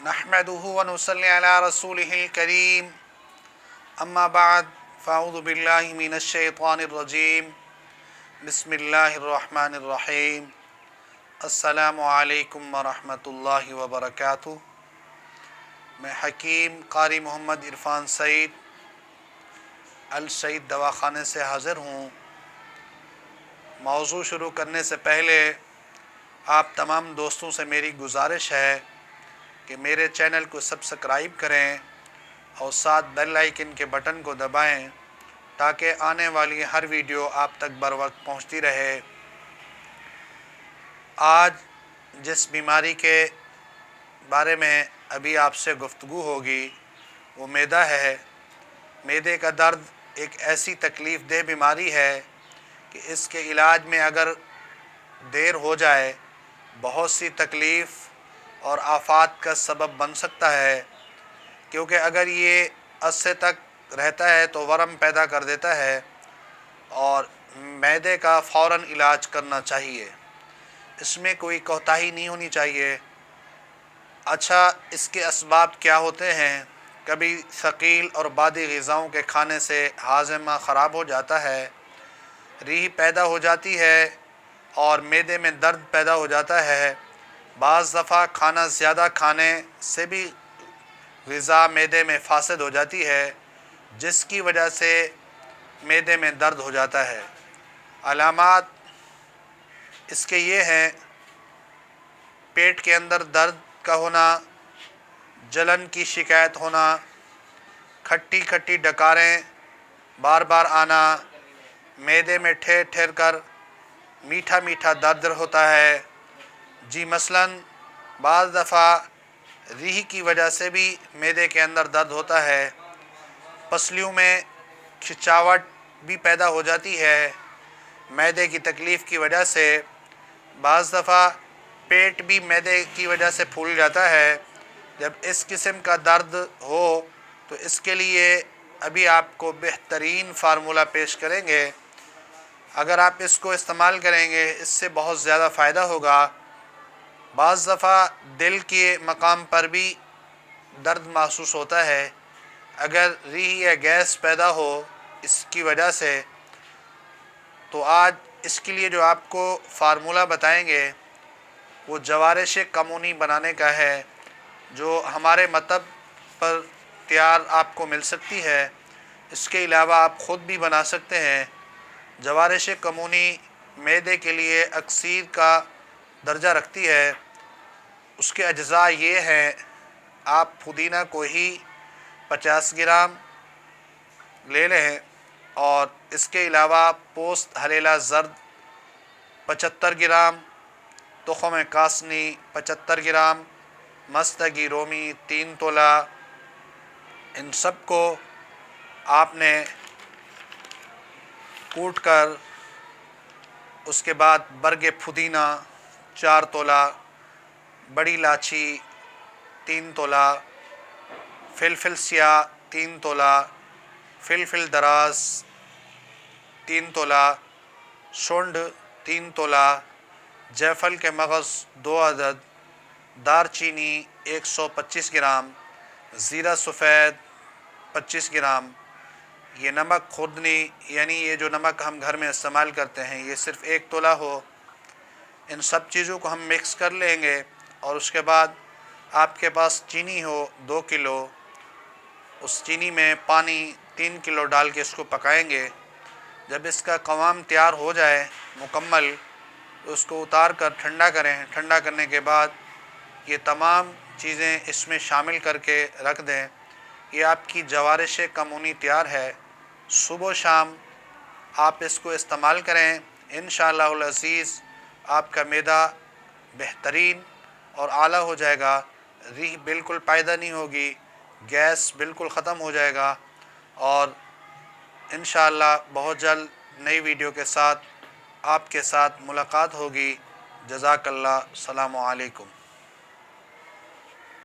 नहमदुहु व नुसल्ली अला रसूलिहिल करीम अम्मा बाद फ़अऊज़ु बिल्लाहि मिनश शैतानिर रजीम बिस्मिल्लाहिर रहमानिर रहीम अस्सलामु अलैकुम व रहमतुल्लाहि व बरकातुहू। मैं हकीम कारी मोहम्मद इरफान सईद अल सईद दवाख़ाने से हाज़िर हूँ। मौज़ू शुरू करने से पहले आप तमाम दोस्तों से मेरी गुजारिश है कि मेरे चैनल को सब्सक्राइब करें और साथ बेल आइकन के बटन को दबाएं ताकि आने वाली हर वीडियो आप तक बर वक्त पहुँचती रहे। आज जिस बीमारी के बारे में अभी आपसे गुफ्तगू होगी वो मैदा है। मैदे का दर्द एक ऐसी तकलीफ़ देह बीमारी है कि इसके इलाज में अगर देर हो जाए बहुत सी तकलीफ़ और आफ़ात का सबब बन सकता है, क्योंकि अगर ये अरसे तक रहता है तो वरम पैदा कर देता है और मैदे का फ़ौरन इलाज करना चाहिए। इसमें कोई कोताही नहीं होनी चाहिए। अच्छा, इसके असबाब क्या होते हैं? कभी थकील और बादी ग़िज़ाओं के खाने से हाज़मा ख़राब हो जाता है, रीह पैदा हो जाती है और मैदे में दर्द पैदा हो जाता है। बाज़ दफ़ा खाना ज़्यादा खाने से भी ग़िज़ा मैदे में फ़ासिद हो जाती है, जिसकी वजह से मैदे में दर्द हो जाता है। अलामात इसके ये हैं: पेट के अंदर दर्द का होना, जलन की शिकायत होना, खट्टी खट्टी डकारें बार बार आना, मैदे में ठहर ठहर कर मीठा मीठा दर्द होता है। जी मसलन बाज़ दफ़ा रीह की वजह से भी मैदे के अंदर दर्द होता है। पसलियों में खिंचावट भी पैदा हो जाती है मैदे की तकलीफ़ की वजह से। बाज़ दफ़ा पेट भी मैदे की वजह से फूल जाता है। जब इस किस्म का दर्द हो तो इसके लिए अभी आपको बेहतरीन फ़ार्मूला पेश करेंगे। अगर आप इसको इस्तेमाल करेंगे इससे बहुत ज़्यादा फ़ायदा होगा। बाज़ दफ़ा दिल के मकाम पर भी दर्द महसूस होता है। अगर रीह या गैस पैदा हो इसकी वजह से, तो आज इसके लिए जो आपको फ़ार्मूला बताएंगे वो जवारिश कमूनी बनाने का है, जो हमारे मतब पर तैयार आपको मिल सकती है। इसके अलावा आप ख़ुद भी बना सकते हैं। जवारिश कमूनी मैदे के लिए अक्सीर का दर्जा रखती है। उसके अज्ज़ा ये हैं: आप पुदीना को ही 50 ग्राम ले लें और इसके अलावा पोस्त हलेला ज़र्द 75 ग्राम, तुख़्म कासनी 75 ग्राम, मस्तगी रोमी 3 तोला। इन सब को आपने कूट कर उसके बाद बरगे पुदीना 4 तोला, बड़ी इलायची 3 तोला, फिलफिल सियाह 3 तोला, फिलफिल दराज 3 तोला, शुंड 3 तोला, जायफल के मगज़ 2 अदद, दारचीनी 125 ग्राम, ज़ीरा सफ़ेद 25 ग्राम। ये नमक खुर्दनी यानी ये जो नमक हम घर में इस्तेमाल करते हैं ये सिर्फ़ 1 तोला हो। इन सब चीज़ों को हम मिक्स कर लेंगे और उसके बाद आपके पास चीनी हो 2 किलो, उस चीनी में पानी 3 किलो डाल के इसको पकाएंगे। जब इसका क़वाम तैयार हो जाए मुकम्मल तो उसको उतार कर ठंडा करें। ठंडा करने के बाद ये तमाम चीज़ें इसमें शामिल करके रख दें। ये आपकी जवारिश कमूनी तैयार है। सुबह शाम आप इसको इस्तेमाल करें। इंशाअल्लाहुल अज़ीज़ आपका मैदा बेहतरीन और आला हो जाएगा। रीह बिल्कुल पैदा नहीं होगी, गैस बिल्कुल ख़त्म हो जाएगा और इंशाअल्लाह बहुत जल्द नई वीडियो के साथ आपके साथ मुलाकात होगी। जज़ाकल्लाह। अस्सलामु अलैकुम।